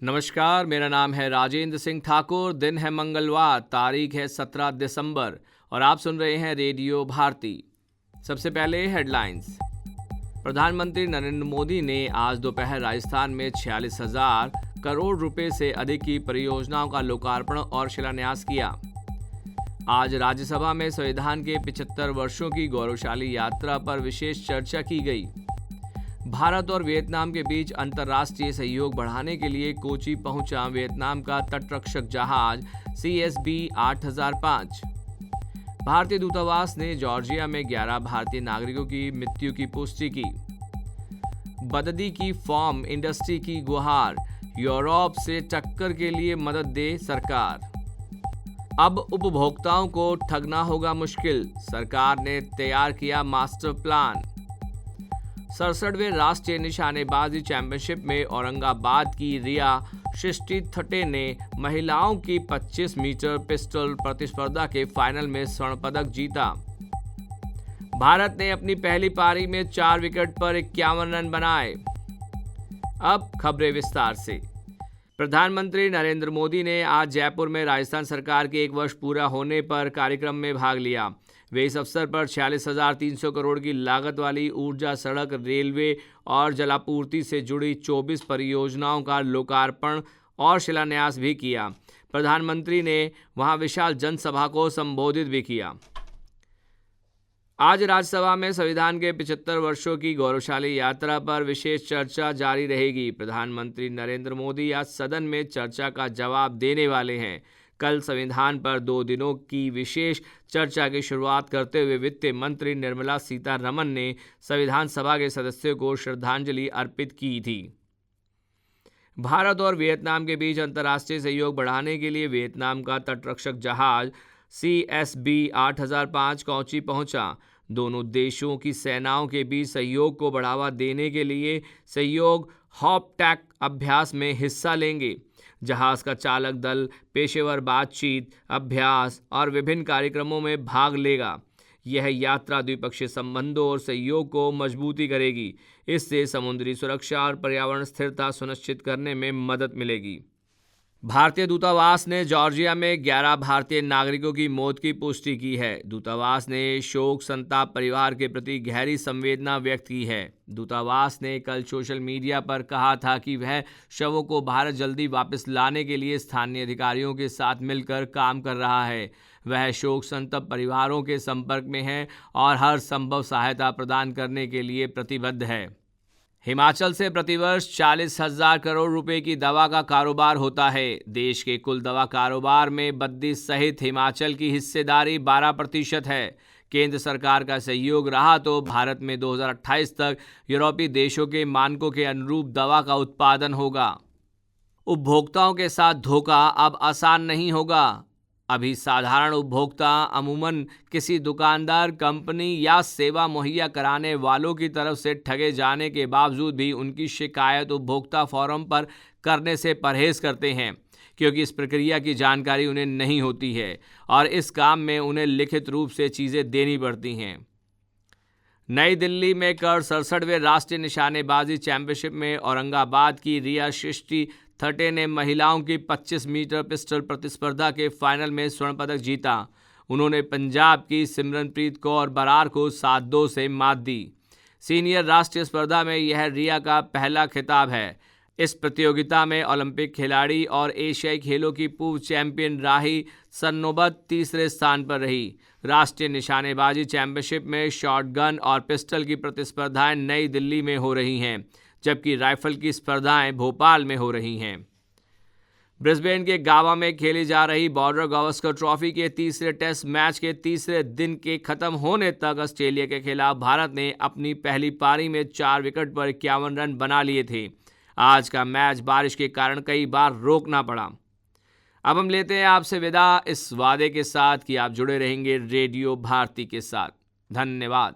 नमस्कार, मेरा नाम है राजेंद्र सिंह ठाकुर। दिन है मंगलवार, तारीख है 17 दिसंबर और आप सुन रहे हैं रेडियो भारती। सबसे पहले हेडलाइंस। प्रधानमंत्री नरेंद्र मोदी ने आज दोपहर राजस्थान में 46,000 करोड़ रुपए से अधिक की परियोजनाओं का लोकार्पण और शिलान्यास किया। आज राज्यसभा में संविधान के 75 वर्षों की गौरवशाली यात्रा पर विशेष चर्चा की गई। भारत और वियतनाम के बीच अंतर्राष्ट्रीय सहयोग बढ़ाने के लिए कोची पहुंचा वियतनाम का तटरक्षक जहाज CSB 8005। भारतीय दूतावास ने जॉर्जिया में 11 भारतीय नागरिकों की मृत्यु की पुष्टि की। बददी की फार्म इंडस्ट्री की गुहार, यूरोप से टक्कर के लिए मदद दे सरकार। अब उपभोक्ताओं को ठगना होगा मुश्किल, सरकार ने तैयार किया मास्टर प्लान। 67वें राष्ट्रीय निशानेबाजी चैंपियनशिप में औरंगाबाद की रिया सृष्टि थटे ने महिलाओं की 25 मीटर पिस्टल प्रतिस्पर्धा के फाइनल में स्वर्ण पदक जीता। भारत ने अपनी पहली पारी में 4 विकेट पर 51 रन बनाए। अब खबरें विस्तार से। प्रधानमंत्री नरेंद्र मोदी ने आज जयपुर में राजस्थान सरकार के 1 वर्ष पूरा होने पर कार्यक्रम में भाग लिया। वे इस अवसर पर 46,300 करोड़ की लागत वाली ऊर्जा, सड़क, रेलवे और जलापूर्ति से जुड़ी 24 परियोजनाओं का लोकार्पण और शिलान्यास भी किया। प्रधानमंत्री ने वहां विशाल जनसभा को संबोधित भी किया। आज राज्यसभा में संविधान के 75 वर्षों की गौरवशाली यात्रा पर विशेष चर्चा जारी रहेगी। प्रधानमंत्री नरेंद्र मोदी आज सदन में चर्चा का जवाब देने वाले हैं। कल संविधान पर 2 दिनों की विशेष चर्चा की शुरुआत करते हुए वित्त मंत्री निर्मला सीतारमण ने संविधान सभा के सदस्यों को श्रद्धांजलि अर्पित की थी। भारत और वियतनाम के बीच अंतर्राष्ट्रीय सहयोग बढ़ाने के लिए वियतनाम का तटरक्षक जहाज CSB 8005 कोची पहुंचा। दोनों देशों की सेनाओं के बीच सहयोग को बढ़ावा देने के लिए सहयोग हॉपटैक अभ्यास में हिस्सा लेंगे। जहाज का चालक दल पेशेवर बातचीत, अभ्यास और विभिन्न कार्यक्रमों में भाग लेगा। यह यात्रा द्विपक्षीय संबंधों और सहयोग को मजबूती करेगी। इससे समुद्री सुरक्षा और पर्यावरण स्थिरता सुनिश्चित करने में मदद मिलेगी। भारतीय दूतावास ने जॉर्जिया में 11 भारतीय नागरिकों की मौत की पुष्टि की है। दूतावास ने शोक संताप परिवार के प्रति गहरी संवेदना व्यक्त की है। दूतावास ने कल सोशल मीडिया पर कहा था कि वह शवों को भारत जल्दी वापस लाने के लिए स्थानीय अधिकारियों के साथ मिलकर काम कर रहा है। वह शोक संतप्त परिवारों के संपर्क में है और हर संभव सहायता प्रदान करने के लिए प्रतिबद्ध है। हिमाचल से प्रतिवर्ष 40,000 करोड़ रुपए की दवा का कारोबार होता है। देश के कुल दवा कारोबार में बद्दी सहित हिमाचल की हिस्सेदारी 12% है। केंद्र सरकार का सहयोग रहा तो भारत में 2028 तक यूरोपीय देशों के मानकों के अनुरूप दवा का उत्पादन होगा। उपभोक्ताओं के साथ धोखा अब आसान नहीं होगा। अभी साधारण उपभोक्ता अमूमन किसी दुकानदार, कंपनी या सेवा मुहैया कराने वालों की तरफ से ठगे जाने के बावजूद भी उनकी शिकायत उपभोक्ता फोरम पर करने से परहेज करते हैं, क्योंकि इस प्रक्रिया की जानकारी उन्हें नहीं होती है और इस काम में उन्हें लिखित रूप से चीज़ें देनी पड़ती हैं। नई दिल्ली में कल 67वें राष्ट्रीय निशानेबाजी चैंपियनशिप में औरंगाबाद की रिया सृष्टि थटे ने महिलाओं की 25 मीटर पिस्टल प्रतिस्पर्धा के फाइनल में स्वर्ण पदक जीता। उन्होंने पंजाब की सिमरनप्रीत कौर बरार को 7-2 से मात दी। सीनियर राष्ट्रीय स्पर्धा में यह रिया का पहला खिताब है। इस प्रतियोगिता में ओलंपिक खिलाड़ी और एशियाई खेलों की पूर्व चैंपियन राही सरनोबत तीसरे स्थान पर रही। राष्ट्रीय निशानेबाजी चैंपियनशिप में शॉटगन और पिस्टल की प्रतिस्पर्धाएं नई दिल्ली में हो रही हैं, जबकि राइफल की स्पर्धाएं भोपाल में हो रही हैं। ब्रिस्बेन के गावा में खेली जा रही बॉर्डर गावस्कर ट्रॉफी के तीसरे टेस्ट मैच के तीसरे दिन के खत्म होने तक ऑस्ट्रेलिया के खिलाफ भारत ने अपनी पहली पारी में 4 विकेट पर 51 रन बना लिए थे। आज का मैच बारिश के कारण कई बार रोकना पड़ा। अब हम लेते हैं आपसे विदा, इस वादे के साथ कि आप जुड़े रहेंगे रेडियो भारती के साथ। धन्यवाद।